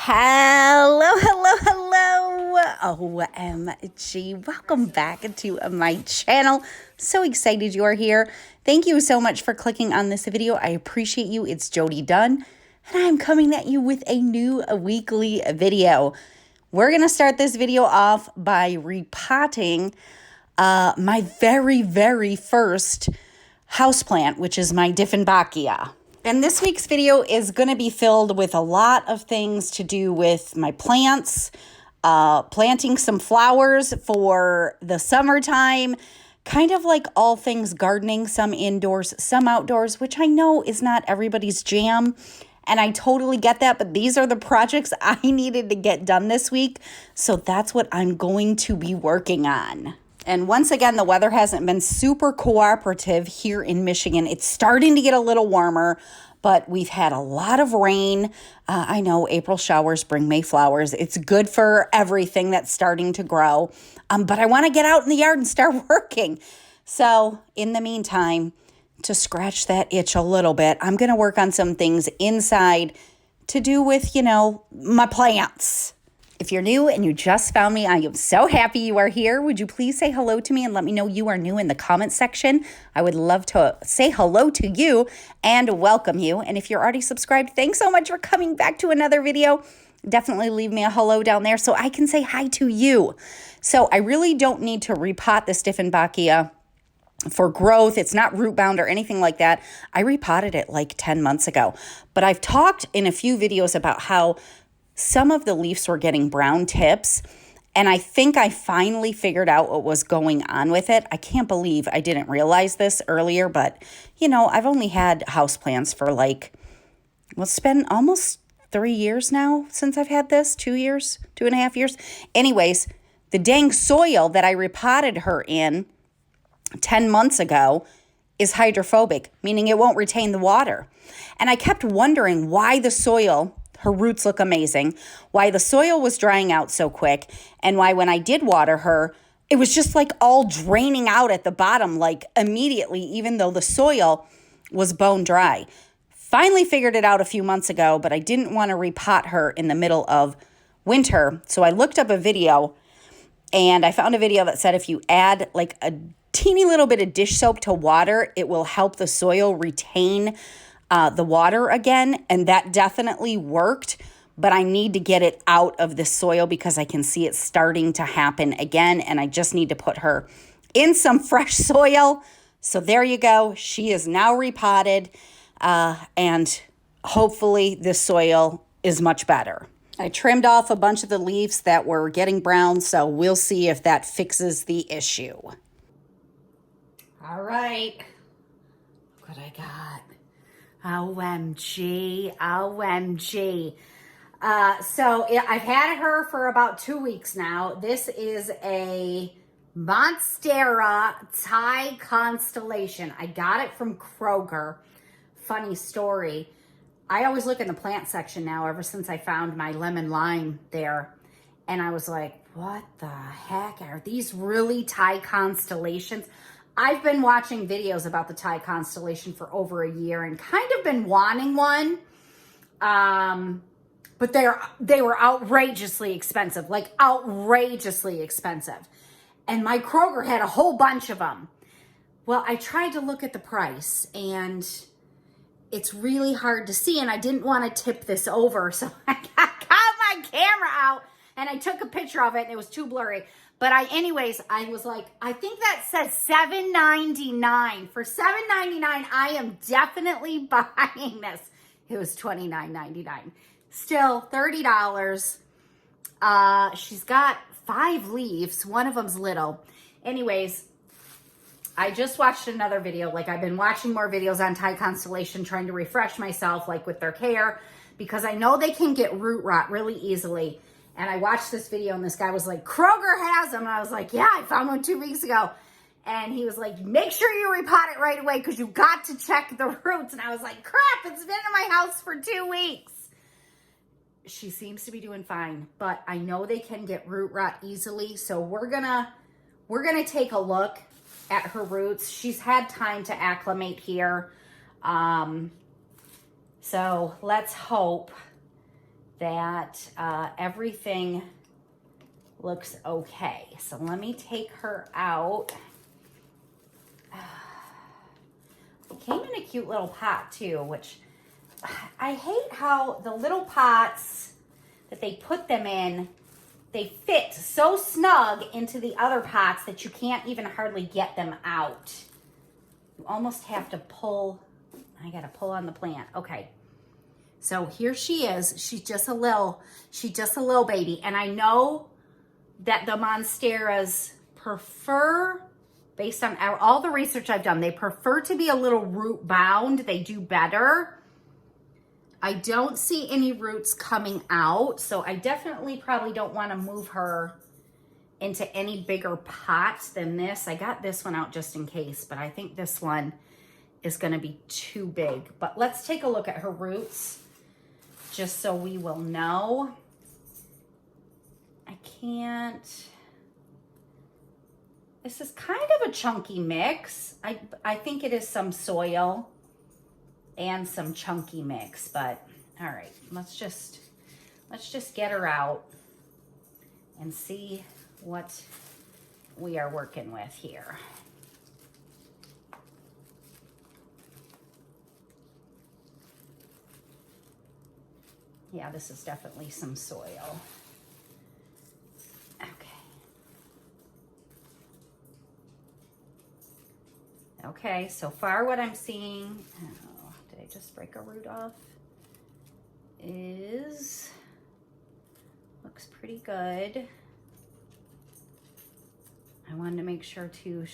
Hello, hello. OMG. Welcome back to my channel. So excited you are here. Thank you so much for clicking on this video. I appreciate you. It's Jody Dunn, and I'm coming at you with a new weekly video. We're going to start this video off by repotting my very first houseplant, which is my Dieffenbachia. And this week's video is going to be filled with a lot of things to do with my plants, planting some flowers for the summertime, kind of like all things gardening, some indoors, some outdoors, which I know is not everybody's jam. And I totally get that, but these are the projects I needed to get done this week. So that's what I'm going to be working on. And once again, the weather hasn't been super cooperative here in Michigan. It's starting to get a little warmer, but we've had a lot of rain. I know April showers bring May flowers. It's good for everything that's starting to grow. But I want to get out in the yard and start working. So in the meantime, to scratch that itch a little bit, I'm going to work on some things inside to do with, my plants. If you're new and you just found me, I am so happy you are here. Would you please say hello to me and let me know you are new in the comment section? I would love to say hello to you and welcome you. And if you're already subscribed, thanks so much for coming back to another video. Definitely leave me a hello down there so I can say hi to you. So I really don't need to repot this Dieffenbachia for growth. It's not root bound or anything like that. I repotted it like 10 months ago. But I've talked in a few videos about how some of the leaves were getting brown tips, and I think I finally figured out what was going on with it. I can't believe I didn't realize this earlier, but, I've only had houseplants for it's been almost 3 years now since I've had this, 2 years, 2.5 years. Anyways, the dang soil that I repotted her in 10 months ago is hydrophobic, meaning it won't retain the water. And I kept wondering why the soil, her roots look amazing, why the soil was drying out so quick, and why when I did water her, it was just all draining out at the bottom, immediately, even though the soil was bone dry. Finally figured it out a few months ago, but I didn't want to repot her in the middle of winter. So I looked up a video, and I found a video that said if you add a teeny little bit of dish soap to water, it will help the soil retain the water again, and that definitely worked, but I need to get it out of the soil because I can see it starting to happen again, and I just need to put her in some fresh soil. So there you go. She is now repotted, and hopefully the soil is much better. I trimmed off a bunch of the leaves that were getting brown, so we'll see if that fixes the issue. All right, look what I got. OMG. So I've had her for about 2 weeks now. This is a Monstera Thai constellation. I got it from Kroger. Funny story. I always look in the plant section now ever since I found my lemon lime there. And I was like, what the heck? Are these really Thai constellations? I've been watching videos about the Thai constellation for over a year and kind of been wanting one. But they were outrageously expensive, outrageously expensive. And my Kroger had a whole bunch of them. Well, I tried to look at the price and it's really hard to see. And I didn't want to tip this over. So I got my camera out and I took a picture of it and it was too blurry. But I was like, I think that says $7.99. For $7.99, I am definitely buying this. It was $29.99. Still $30. She's got 5 leaves. One of them's little. Anyways, I just watched another video. I've been watching more videos on Thai constellation, trying to refresh myself, with their care, because I know they can get root rot really easily. And I watched this video and this guy was like, Kroger has them. And I was like, yeah, I found one 2 weeks ago. And he was like, make sure you repot it right away because you got to check the roots. And I was like, crap, it's been in my house for 2 weeks. She seems to be doing fine, but I know they can get root rot easily. So we're gonna take a look at her roots. She's had time to acclimate here. So let's hope that everything looks okay. So let me take her out. It came in a cute little pot too, which I hate how the little pots that they put them in, they fit so snug into the other pots that you can't even hardly get them out. You almost have to pull. I gotta pull on the plant. Okay. So here she is. She's just a little baby. And I know that the Monsteras prefer, based on all the research I've done, they prefer to be a little root bound. They do better. I don't see any roots coming out, so I definitely probably don't want to move her into any bigger pots than this. I got this one out just in case, but I think this one is going to be too big. But let's take a look at her roots just so we will know. I can't. This is kind of a chunky mix. I think it is some soil and some chunky mix, but all right, let's just get her out and see what we are working with here. Yeah, this is definitely some soil. Okay, so far what I'm seeing, oh, did I just break a root off? Looks pretty good. I wanted to make sure too,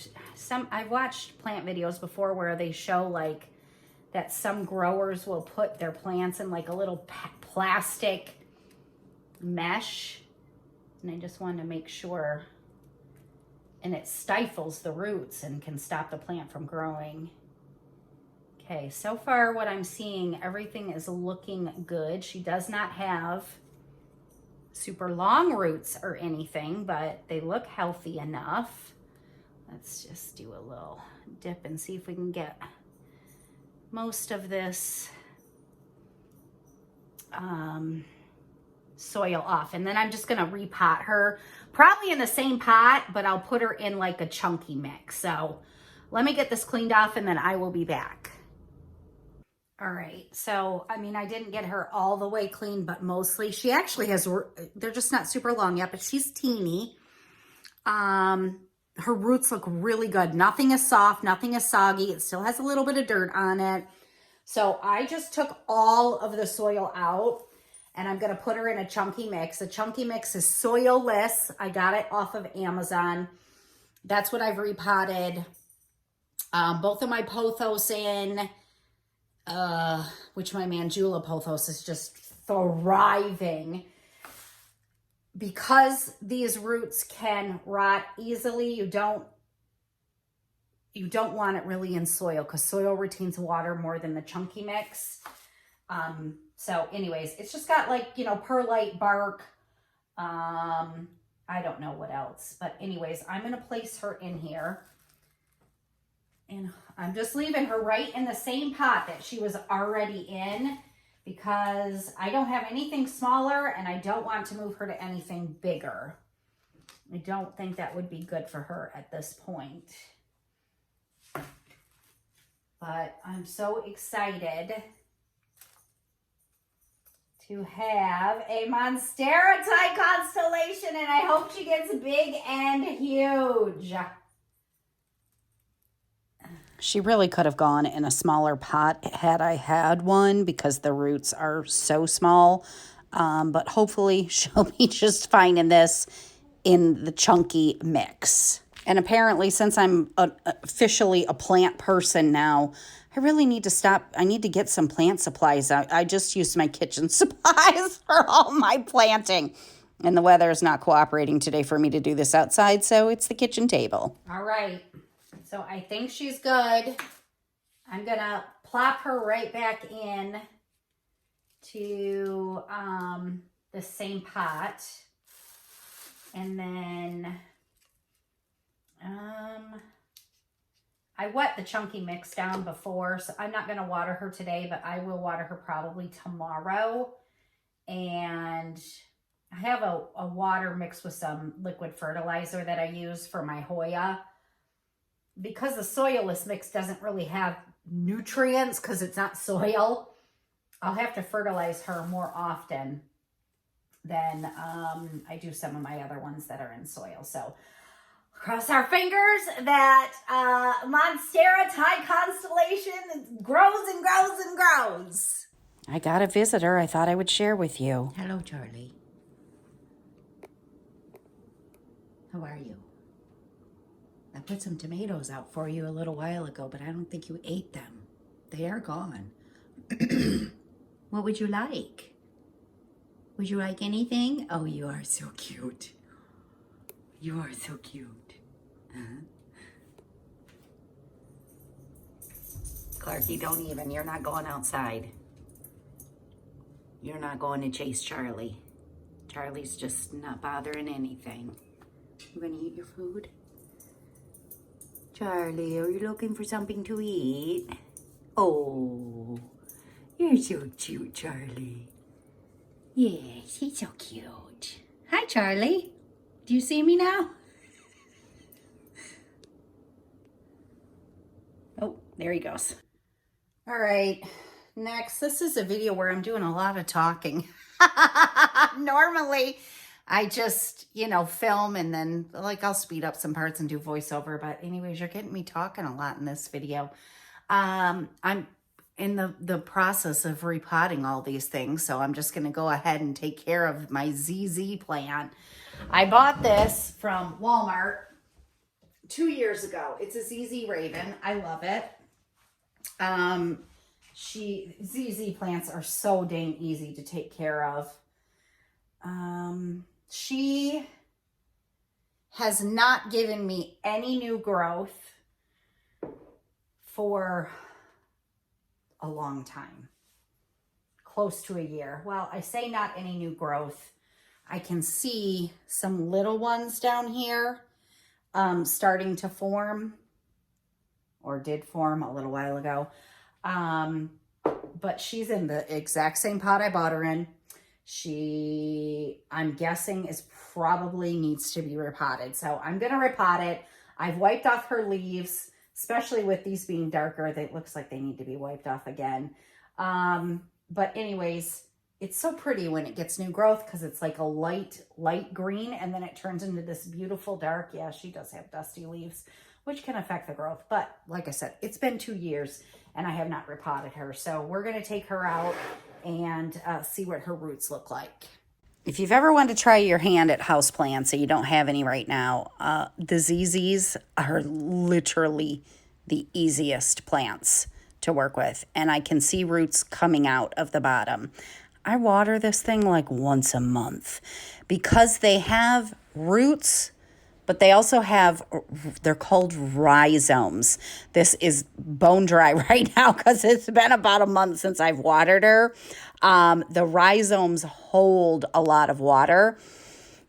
I've watched plant videos before where they show like that some growers will put their plants in like a little plastic mesh. And I just wanted to make sure, and it stifles the roots and can stop the plant from growing. Okay, so far what I'm seeing, everything is looking good. She does not have super long roots or anything, but they look healthy enough. Let's just do a little dip and see if we can get most of this soil off. And then I'm just gonna repot her, probably in the same pot, but I'll put her in like a chunky mix. So let me get this cleaned off and then I will be back. All right, so I mean, I didn't get her all the way clean, but mostly she actually has, they're just not super long yet, but she's teeny. Her roots look really good. Nothing is soft, nothing is soggy. It still has a little bit of dirt on it. So I just took all of the soil out and I'm gonna put her in a chunky mix. The chunky mix is soilless. I got it off of Amazon. That's what I've repotted both of my pothos in, which my Mandula pothos is just thriving. Because these roots can rot easily, you don't want it really in soil because soil retains water more than the chunky mix. So anyways, it's just got like, you know, perlite bark. I don't know what else, but anyways, I'm going to place her in here and I'm just leaving her right in the same pot that she was already in because I don't have anything smaller and I don't want to move her to anything bigger. I don't think that would be good for her at this point. But I'm so excited to have a Monstera Thai constellation, and I hope she gets big and huge. She really could have gone in a smaller pot had I had one because the roots are so small. But hopefully she'll be just fine in this, in the chunky mix. And apparently, since I'm officially a plant person now, I really need to stop. I need to get some plant supplies. I just used my kitchen supplies for all my planting. And the weather is not cooperating today for me to do this outside, so it's the kitchen table. All right. So I think she's good. I'm going to plop her right back in to the same pot. And then I wet the chunky mix down before, so I'm not going to water her today, but I will water her probably tomorrow. and I have a water mixed with some liquid fertilizer that I use for my Hoya. Because the soilless mix doesn't really have nutrients because it's not soil, I'll have to fertilize her more often than I do some of my other ones that are in soil. So cross our fingers that Monstera Thai constellation grows and grows and grows. I got a visitor I thought I would share with you. Hello, Charlie. How are you? I put some tomatoes out for you a little while ago, but I don't think you ate them. They are gone. What would you like? Would you like anything? Oh, you are so cute. You are so cute. Clarky, don't even. You're not going outside. You're not going to chase Charlie. Charlie's just not bothering anything. You gonna eat your food? Charlie, are you looking for something to eat? Oh, you're so cute, Charlie. Yes, he's so cute. Hi, Charlie. Do you see me now? Oh, there he goes. All right, next, this is a video where I'm doing a lot of talking. Normally, I just, film and then I'll speed up some parts and do voiceover. But anyways, you're getting me talking a lot in this video. I'm in the process of repotting all these things. So I'm just going to go ahead and take care of my ZZ plant. I bought this from Walmart 2 years ago. It's a ZZ Raven. I love it. ZZ plants are so dang easy to take care of. She has not given me any new growth for a long time, close to a year. Well, I say not any new growth. I can see some little ones down here starting to form, or did form a little while ago. But she's in the exact same pot I bought her in. I'm guessing, is probably needs to be repotted. So I'm going to repot it. I've wiped off her leaves, especially with these being darker. It looks like they need to be wiped off again. But anyways, it's so pretty when it gets new growth because it's like a light green, and then it turns into this beautiful dark. Yeah, she does have dusty leaves, which can affect the growth. But like I said, it's been 2 years and I have not repotted her. So we're going to take her out and see what her roots look like. If you've ever wanted to try your hand at houseplants and you don't have any right now, the ZZs are literally the easiest plants to work with. And I can see roots coming out of the bottom. I water this thing like once a month because they have roots, but they also have, they're called rhizomes. This is bone dry right now because it's been about a month since I've watered her. The rhizomes hold a lot of water.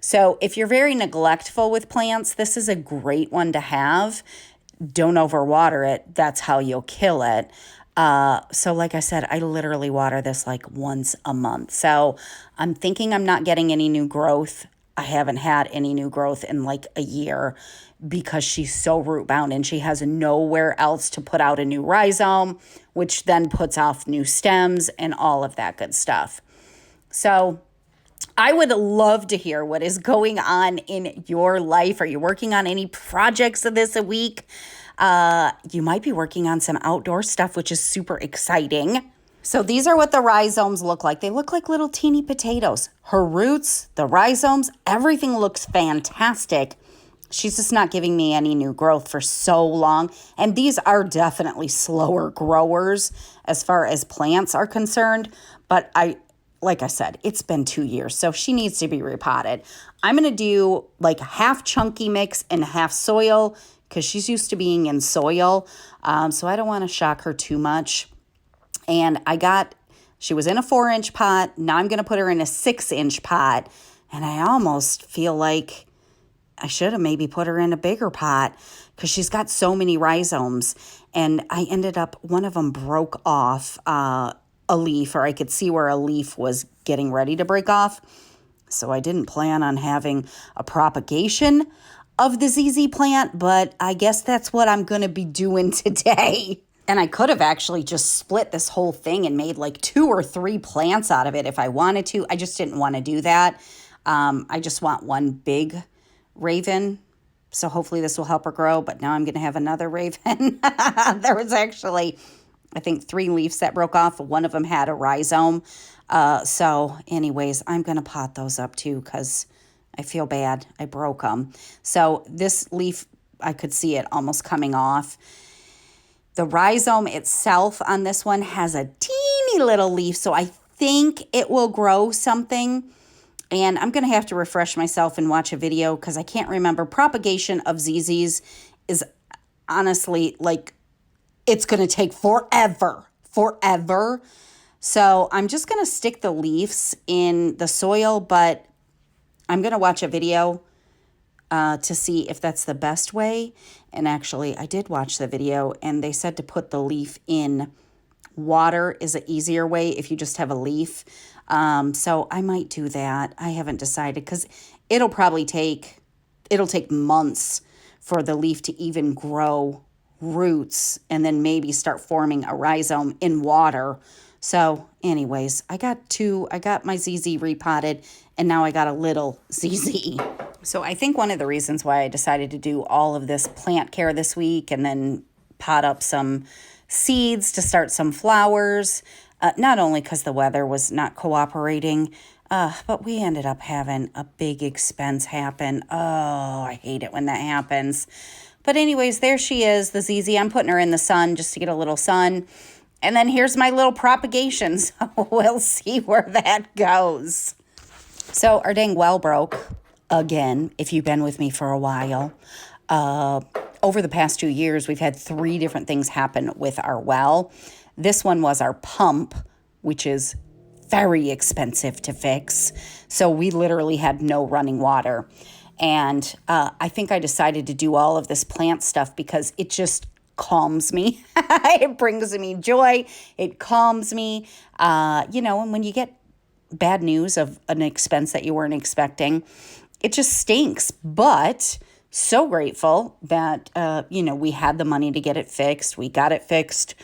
So if you're very neglectful with plants, this is a great one to have. Don't overwater it. That's how you'll kill it. So like I said, I literally water this like once a month. So I'm thinking I'm not getting any new growth. I haven't had any new growth in like a year because she's so root bound and she has nowhere else to put out a new rhizome, which then puts off new stems and all of that good stuff. So I would love to hear what is going on in your life. Are you working on any projects this week? You might be working on some outdoor stuff, which is super exciting. So these are what the rhizomes look like. They look like little teeny potatoes. Her roots, the rhizomes, everything looks fantastic. She's just not giving me any new growth for so long. And these are definitely slower growers as far as plants are concerned. But like I said, it's been 2 years, so she needs to be repotted. I'm going to do like half chunky mix and half soil because she's used to being in soil. So I don't want to shock her too much. And she was in a 4-inch pot. Now I'm going to put her in a 6-inch pot. And I almost feel like I should have maybe put her in a bigger pot because she's got so many rhizomes. And I ended up, one of them broke off a leaf, or I could see where a leaf was getting ready to break off. So I didn't plan on having a propagation of the ZZ plant, but I guess that's what I'm going to be doing today. And I could have actually just split this whole thing and made like 2 or 3 plants out of it if I wanted to. I just didn't want to do that. I just want one big raven. So hopefully this will help her grow. But now I'm going to have another raven. There was actually, I think, 3 leaves that broke off. One of them had a rhizome. So anyways, I'm going to pot those up too because I feel bad. I broke them. So this leaf, I could see it almost coming off. The rhizome itself on this one has a teeny little leaf, so I think it will grow something. And I'm going to have to refresh myself and watch a video because I can't remember. Propagation of ZZs is honestly like, it's going to take forever. So I'm just going to stick the leaves in the soil, but I'm going to watch a video to see if that's the best way. And actually, I did watch the video, and they said to put the leaf in water is an easier way if you just have a leaf. So I might do that. I haven't decided because it'll take months for the leaf to even grow roots and then maybe start forming a rhizome in water. So anyways, I got my ZZ repotted, and now I got a little ZZ. So I think one of the reasons why I decided to do all of this plant care this week and then pot up some seeds to start some flowers, not only because the weather was not cooperating, but we ended up having a big expense happen. Oh, I hate it when that happens. But anyways, there she is, the ZZ. I'm putting her in the sun just to get a little sun. And then here's my little propagation. So we'll see where that goes. So our dang well broke again, if you've been with me for a while. Over the past 2 years, we've had 3 different things happen with our well. This one was our pump, which is very expensive to fix. So we literally had no running water. And I think I decided to do all of this plant stuff because it just calms me. It brings me joy. It calms me. And when you get bad news of an expense that you weren't expecting, it just stinks. But so grateful that, we had the money to get it fixed. We got it fixed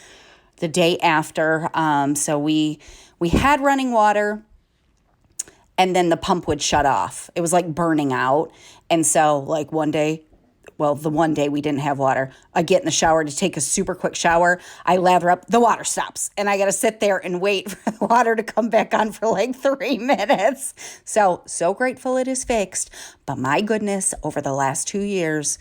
the day after. So we had running water, and then the pump would shut off. It was like burning out. And so like the one day we didn't have water, I get in the shower to take a super quick shower. I lather up, the water stops. And I got to sit there and wait for the water to come back on for like 3 minutes. So grateful it is fixed. But my goodness, over the last 2 years,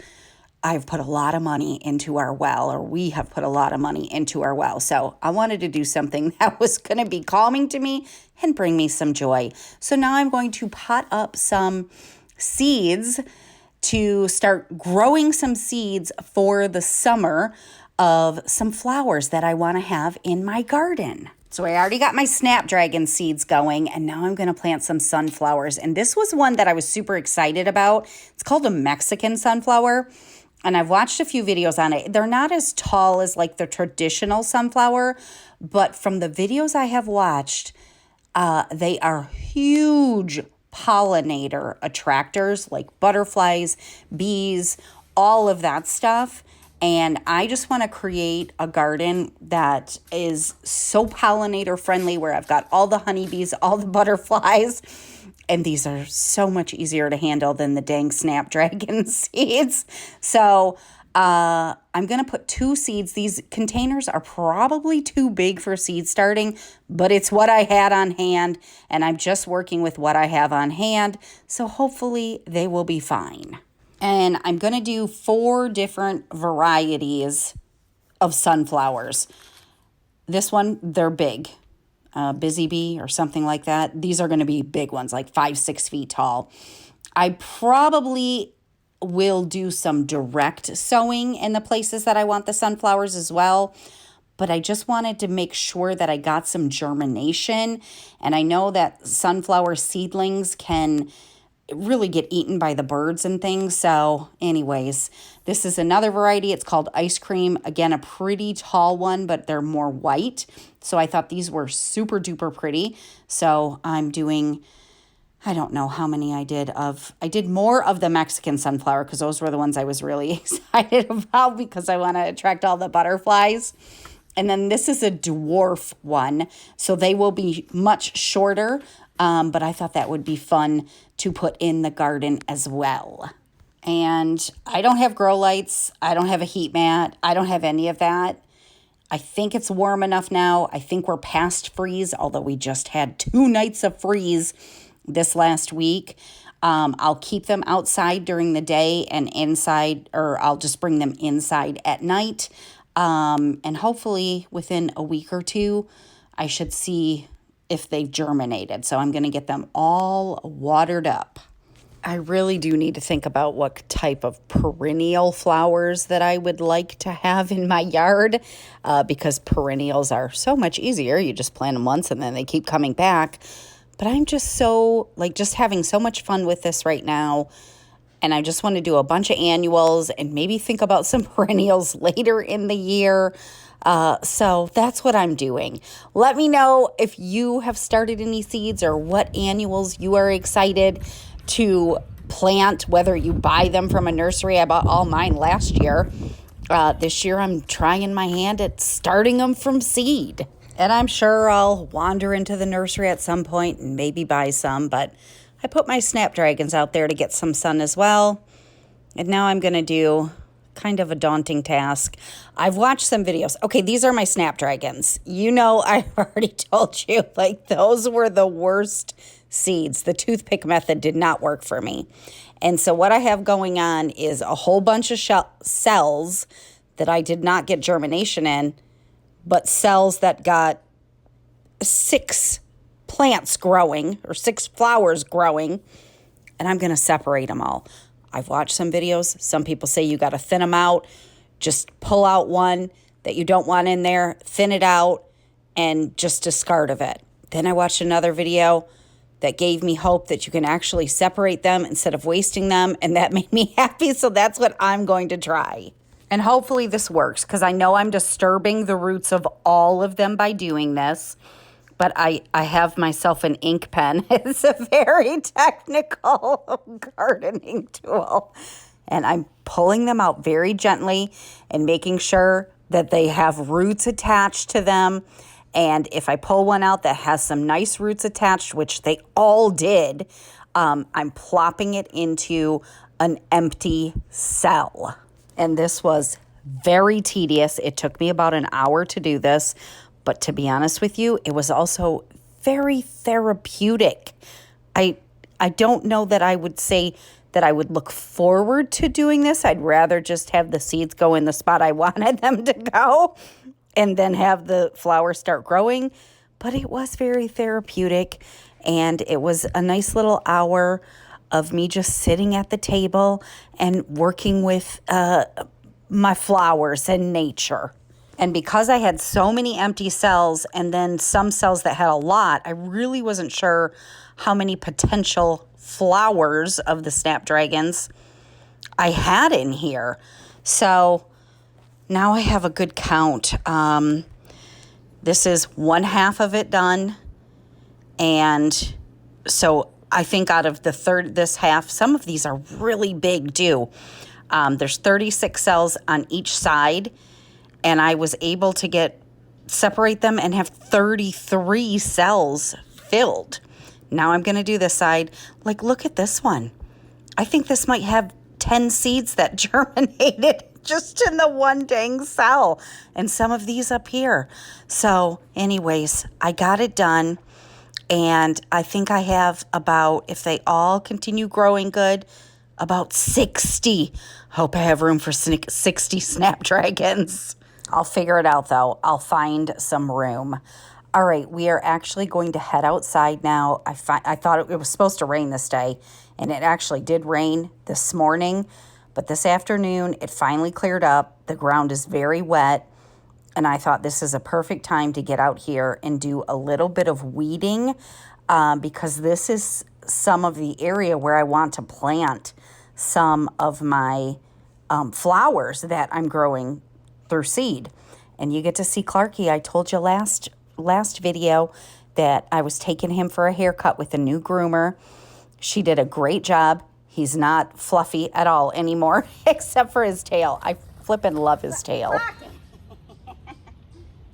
I've put a lot of money into our well, or we have put a lot of money into our well. So I wanted to do something that was going to be calming to me and bring me some joy. So now I'm going to pot up some seeds to start growing some seeds for the summer of some flowers that I want to have in my garden. So I already got my snapdragon seeds going, and now I'm going to plant some sunflowers. And this was one that I was super excited about. It's called a Mexican sunflower, and I've watched a few videos on it. They're not as tall as like the traditional sunflower, but from the videos I have watched, they are huge pollinator attractors like butterflies, bees, all of that stuff. And I just want to create a garden that is so pollinator friendly, where I've got all the honeybees, all the butterflies, and these are so much easier to handle than the dang snapdragon seeds. So I'm going to put 2 seeds. These containers are probably too big for seed starting, but it's what I had on hand, and I'm just working with what I have on hand. So hopefully they will be fine. And I'm going to do 4 different varieties of sunflowers. This one, they're big. Busy Bee or something like that. These are going to be big ones, like 5-6 feet tall. I probably will do some direct sowing in the places that I want the sunflowers as well. But I just wanted to make sure that I got some germination. And I know that sunflower seedlings can really get eaten by the birds and things. So anyways, this is another variety. It's called ice cream. Again, a pretty tall one, but they're more white. So I thought these were super duper pretty. So I'm doing, I don't know how many I did more of the Mexican sunflower because those were the ones I was really excited about because I want to attract all the butterflies. And then this is a dwarf one, so they will be much shorter, but I thought that would be fun to put in the garden as well. And I don't have grow lights. I don't have a heat mat. I don't have any of that. I think it's warm enough now. I think we're past freeze, although we just had 2 nights of freeze this last week. I'll keep them outside during the day and inside, or I'll just bring them inside at night. And hopefully within a week or 2, I should see if they've germinated. So I'm going to get them all watered up. I really do need to think about what type of perennial flowers that I would like to have in my yard, because perennials are so much easier. You just plant them once and then they keep coming back. But I'm just just having so much fun with this right now. And I just want to do a bunch of annuals and maybe think about some perennials later in the year. So that's what I'm doing. Let me know if you have started any seeds or what annuals you are excited to plant, whether you buy them from a nursery. I bought all mine last year. This year I'm trying my hand at starting them from seed. And I'm sure I'll wander into the nursery at some point and maybe buy some, but I put my snapdragons out there to get some sun as well. And now I'm going to do kind of a daunting task. I've watched some videos. Okay, these are my snapdragons. You know, I've already told you, those were the worst seeds. The toothpick method did not work for me. And so what I have going on is a whole bunch of cells that I did not get germination in, but cells that got 6 plants growing or 6 flowers growing, and I'm going to separate them all. I've watched some videos. Some people say you got to thin them out. Just pull out one that you don't want in there, thin it out, and just discard of it. Then I watched another video that gave me hope that you can actually separate them instead of wasting them, and that made me happy, so that's what I'm going to try. And hopefully this works, because I know I'm disturbing the roots of all of them by doing this. But I have myself an ink pen. It's a very technical gardening tool. And I'm pulling them out very gently and making sure that they have roots attached to them. And if I pull one out that has some nice roots attached, which they all did, I'm plopping it into an empty cell. And this was very tedious. It took me about an hour to do this. But to be honest with you, it was also very therapeutic. I don't know that I would say that I would look forward to doing this. I'd rather just have the seeds go in the spot I wanted them to go and then have the flowers start growing. But it was very therapeutic, and it was a nice little hour of me just sitting at the table and working with my flowers and nature. And because I had so many empty cells and then some cells that had a lot, I really wasn't sure how many potential flowers of the snapdragons I had in here. So now I have a good count. This is 1/2 of it done. And so I think out of this half, some of these are really big too. There's 36 cells on each side. And I was able to separate them and have 33 cells filled. Now I'm going to do this side. Look at this one. I think this might have 10 seeds that germinated just in the one dang cell. And some of these up here. So anyways, I got it done. And I think I have about, if they all continue growing good, about 60. Hope I have room for 60 snapdragons. I'll figure it out, though. I'll find some room. All right, we are actually going to head outside now. I thought it was supposed to rain this day, and it actually did rain this morning. But this afternoon, it finally cleared up. The ground is very wet, and I thought this is a perfect time to get out here and do a little bit of weeding, because this is some of the area where I want to plant some of my flowers that I'm growing through seed. And you get to see Clarky. I told you last video that I was taking him for a haircut with a new groomer. She did a great job. He's not fluffy at all anymore, except for his tail. I flippin' love his tail.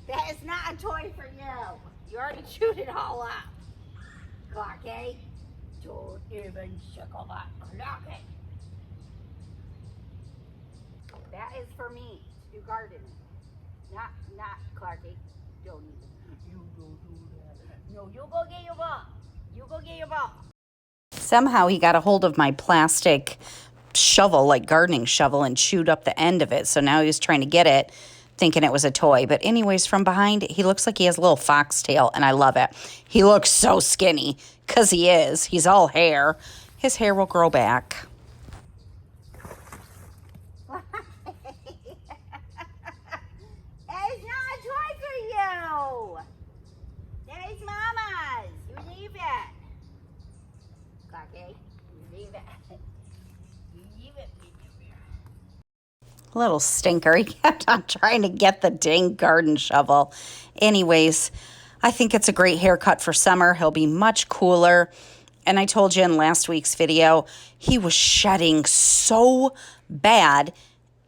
That is not a toy for you. You already chewed it all up. Clarky, don't even suckle that Clarky. That is for me to do gardening. Not Clarky. Don't even. You go do that. No, you go get your ball. You go get your ball. Somehow he got a hold of my plastic shovel, like gardening shovel, and chewed up the end of it. So now he was trying to get it, thinking it was a toy. But anyways, from behind, he looks like he has a little foxtail, and I love it. He looks so skinny, because he is. He's all hair. His hair will grow back. It's not a toy for you. That is Mama's. You leave it. Clarky, you leave it. You leave it. Little stinker. He kept on trying to get the dang garden shovel. Anyways, I think it's a great haircut for summer. He'll be much cooler. And I told you in last week's video, he was shedding so bad.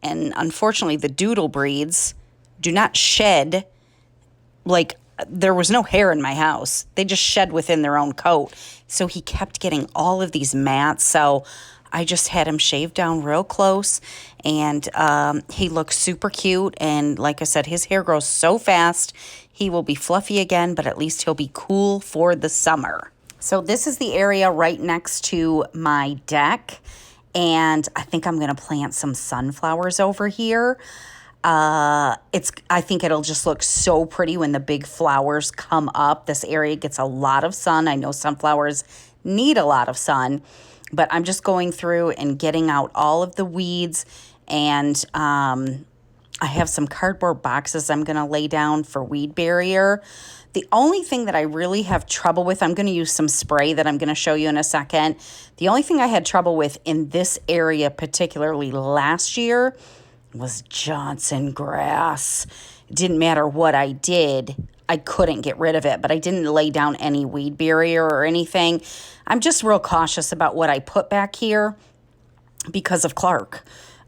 And unfortunately, the doodle breeds do not shed. Like, there was no hair in my house. They just shed within their own coat. So he kept getting all of these mats. So I just had him shaved down real close, and he looks super cute. And like I said, his hair grows so fast. He will be fluffy again, but at least he'll be cool for the summer. So this is the area right next to my deck, and I think I'm going to plant some sunflowers over here. I think it'll just look so pretty when the big flowers come up. This area gets a lot of sun. I know sunflowers need a lot of sun. But I'm just going through and getting out all of the weeds, and I have some cardboard boxes I'm going to lay down for weed barrier. The only thing that I really have trouble with, I'm going to use some spray that I'm going to show you in a second. The only thing I had trouble with in this area, particularly last year, was Johnson grass. It didn't matter what I did. I couldn't get rid of it, but I didn't lay down any weed barrier or anything. I'm just real cautious about what I put back here because of Clark.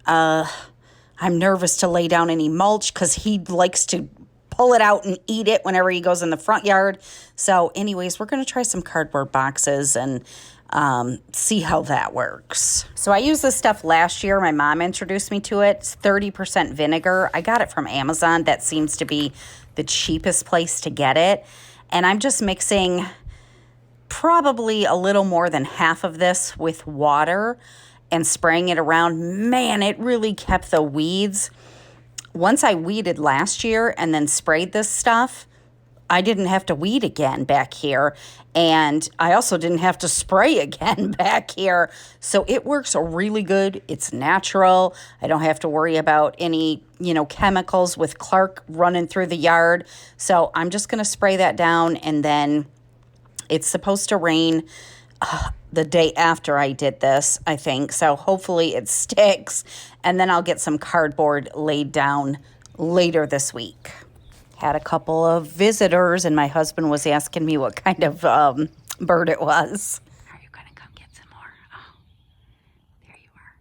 I'm nervous to lay down any mulch because he likes to pull it out and eat it whenever he goes in the front yard. So anyways, we're going to try some cardboard boxes and see how that works. So I used this stuff last year. My mom introduced me to it. It's 30% vinegar. I got it from Amazon. That seems to be the cheapest place to get it. And I'm just mixing probably a little more than half of this with water and spraying it around. Man, it really kept the weeds. Once I weeded last year and then sprayed this stuff, I didn't have to weed again back here. And I also didn't have to spray again back here. So it works really good. It's natural. I don't have to worry about any, chemicals with Clark running through the yard. So I'm just going to spray that down, and then it's supposed to rain the day after I did this, I think. So hopefully it sticks, and then I'll get some cardboard laid down later this week. Had a couple of visitors, and my husband was asking me what kind of bird it was. Are you going to come get some more? Oh, there you are.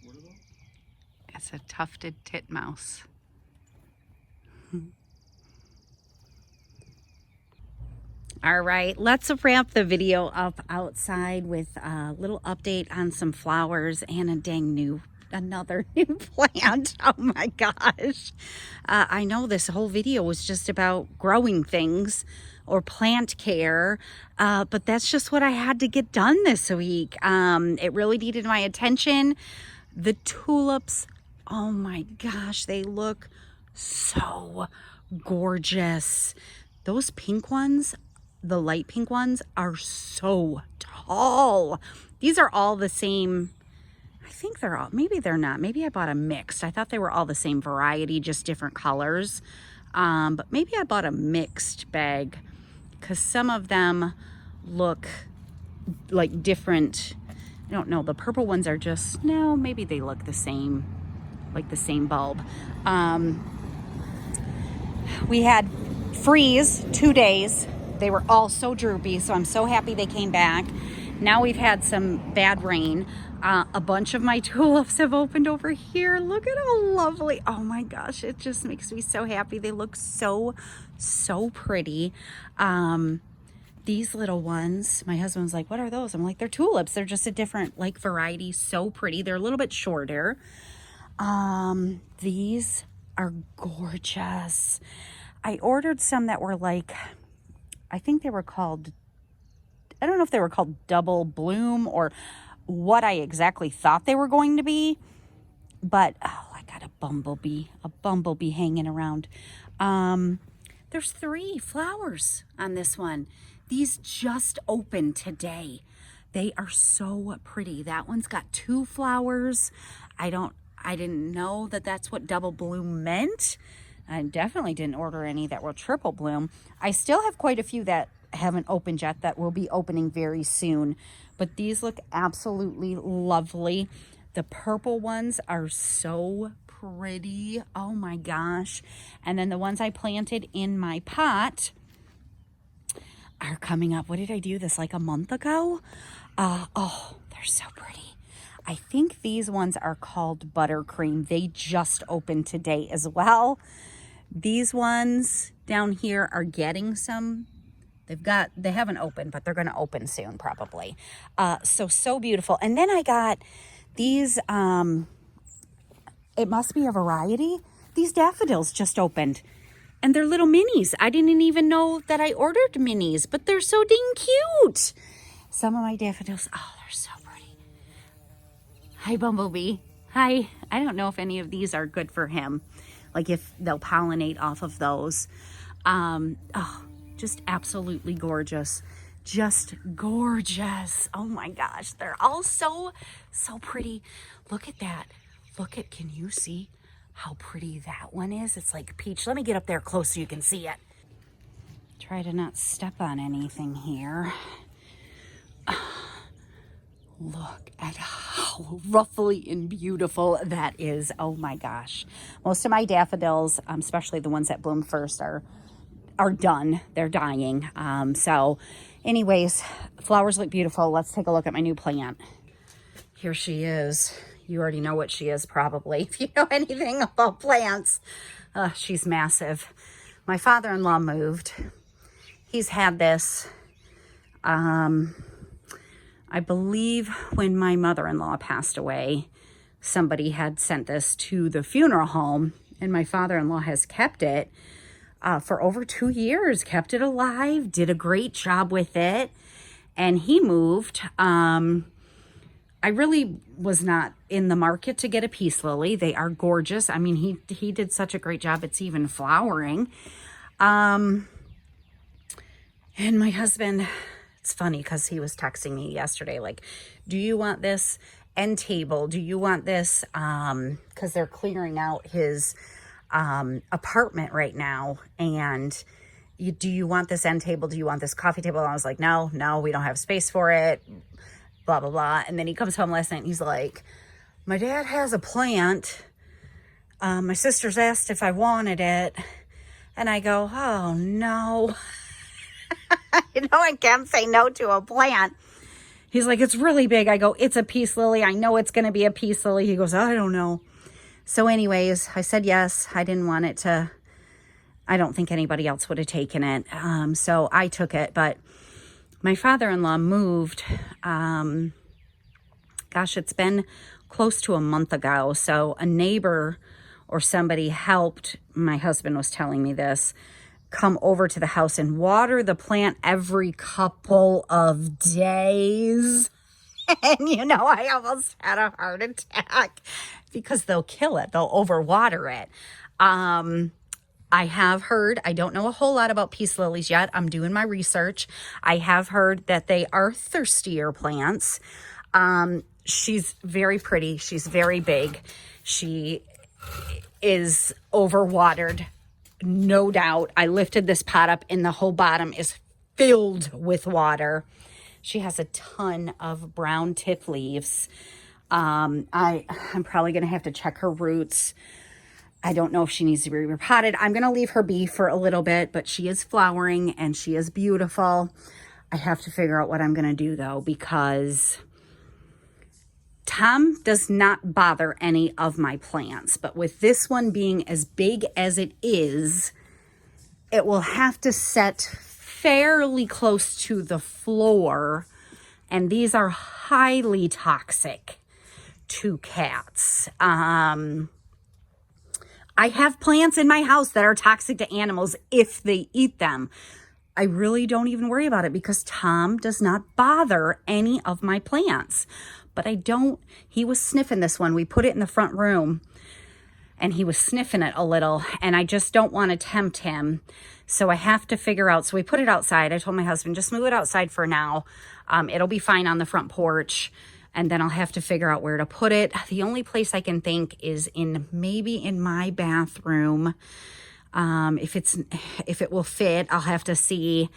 What are those? It's a tufted titmouse. All right, let's wrap the video up outside with a little update on some flowers and another new plant. Oh my gosh. I know this whole video was just about growing things or plant care, but that's just what I had to get done this week. It really needed my attention. The tulips, oh my gosh, they look so gorgeous. Those pink ones, the light pink ones, are so tall. These are all the same. I think they're all, maybe they're not. Maybe I bought a mixed. I thought they were all the same variety, just different colors. But maybe I bought a mixed bag because some of them look like different. I don't know. The purple ones are just, no, maybe they look the same, like the same bulb. We had freeze 2 days. They were all so droopy, so I'm so happy they came back. Now we've had some bad rain. A bunch of my tulips have opened over here. Look at how lovely. Oh my gosh, it just makes me so happy. They look so, so pretty. These little ones, my husband's like, what are those? I'm like, they're tulips. They're just a different like variety. So pretty. They're a little bit shorter. These are gorgeous. I ordered some that were like, I think they were called, I don't know if they were called double bloom or what I exactly thought they were going to be, but oh, I got a bumblebee hanging around. There's 3 flowers on this one. These just opened today. They are so pretty. That one's got 2 flowers. I didn't know that that's what double bloom meant. I definitely didn't order any that were triple bloom. I still have quite a few that haven't opened yet that will be opening very soon. But these look absolutely lovely. The purple ones are so pretty. Oh my gosh. And then the ones I planted in my pot are coming up. What did I do this like a month ago? Oh, they're so pretty. I think these ones are called buttercream. They just opened today as well. These ones down here are getting some. They haven't opened, but they're going to open soon probably. So beautiful. And then I got these, it must be a variety. These daffodils just opened and they're little minis. I didn't even know that I ordered minis, but they're so dang cute. Some of my daffodils, oh, they're so pretty. Hi, Bumblebee. Hi. I don't know if any of these are good for him. Like if they'll pollinate off of those. Oh, just absolutely gorgeous. Just gorgeous. Oh my gosh. They're all so pretty. Look at that. Can you see how pretty that one is? It's like peach. Let me get up there close so you can see it. Try to not step on anything here. Look at how ruffly and beautiful that is. Oh my gosh. Most of my daffodils, especially the ones that bloom first, are done. They're dying. So anyways, flowers look beautiful. Let's take a look at my new plant. Here she is. You already know what she is probably if you know anything about plants. She's massive. My father-in-law moved. He's had this, I believe when my mother-in-law passed away, somebody had sent this to the funeral home, and my father-in-law has kept it for over 2 years, kept it alive, did a great job with it, and he moved. I really was not in the market to get a peace lily. They are gorgeous. I mean, he did such a great job. It's even flowering. And my husband, it's funny because he was texting me yesterday, like, do you want this end table? Do you want this? Because they're clearing out his apartment right now. And do you want this end table? Do you want this coffee table? And I was like, no, we don't have space for it. Blah, blah, blah. And then he comes home last night and he's like, my dad has a plant. My sister's asked if I wanted it. And I go, oh no. I can't say no to a plant. He's like, it's really big. I go, it's a peace lily. I know it's going to be a peace lily. He goes, I don't know. So anyways, I said yes. I didn't want it to, I don't think anybody else would have taken it. So I took it. But my father-in-law moved, it's been close to a month ago. So a neighbor or somebody helped, my husband was telling me this, come over to the house and water the plant every couple of days. And I almost had a heart attack because they'll kill it. They'll overwater it. I have heard, I don't know a whole lot about peace lilies yet. I'm doing my research. I have heard that they are thirstier plants. She's very pretty. She's very big. She is overwatered no doubt. I lifted this pot up and the whole bottom is filled with water. She has a ton of brown tip leaves. I'm probably going to have to check her roots. I don't know if she needs to be repotted. I'm going to leave her be for a little bit, but she is flowering and she is beautiful. I have to figure out what I'm going to do though, because Tom does not bother any of my plants, but with this one being as big as it is, it will have to set fairly close to the floor, and these are highly toxic to cats. I have plants in my house that are toxic to animals if they eat them. I really don't even worry about it because Tom does not bother any of my plants. But he was sniffing this one. We put it in the front room and he was sniffing it a little, and I just don't want to tempt him. So I have to figure out, so we put it outside. I told my husband, just move it outside for now. It'll be fine on the front porch, and then I'll have to figure out where to put it. The only place I can think is maybe in my bathroom. If it will fit, I'll have to see.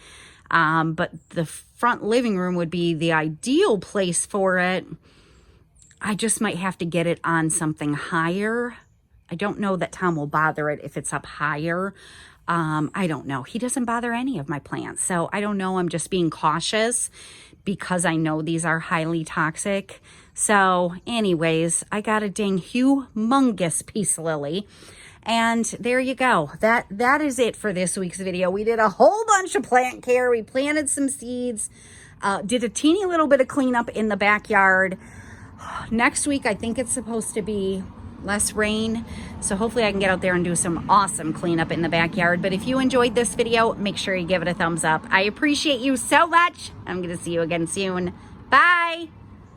But the front living room would be the ideal place for it. I just might have to get it on something higher. I don't know that Tom will bother it if it's up higher. I don't know. He doesn't bother any of my plants. So I don't know. I'm just being cautious because I know these are highly toxic. So anyways, I got a dang humongous peace lily. And there you go. That is it for this week's video. We did a whole bunch of plant care. We planted some seeds, did a teeny little bit of cleanup in the backyard. Next week, I think it's supposed to be less rain. So hopefully I can get out there and do some awesome cleanup in the backyard. But if you enjoyed this video, make sure you give it a thumbs up. I appreciate you so much. I'm going to see you again soon. Bye.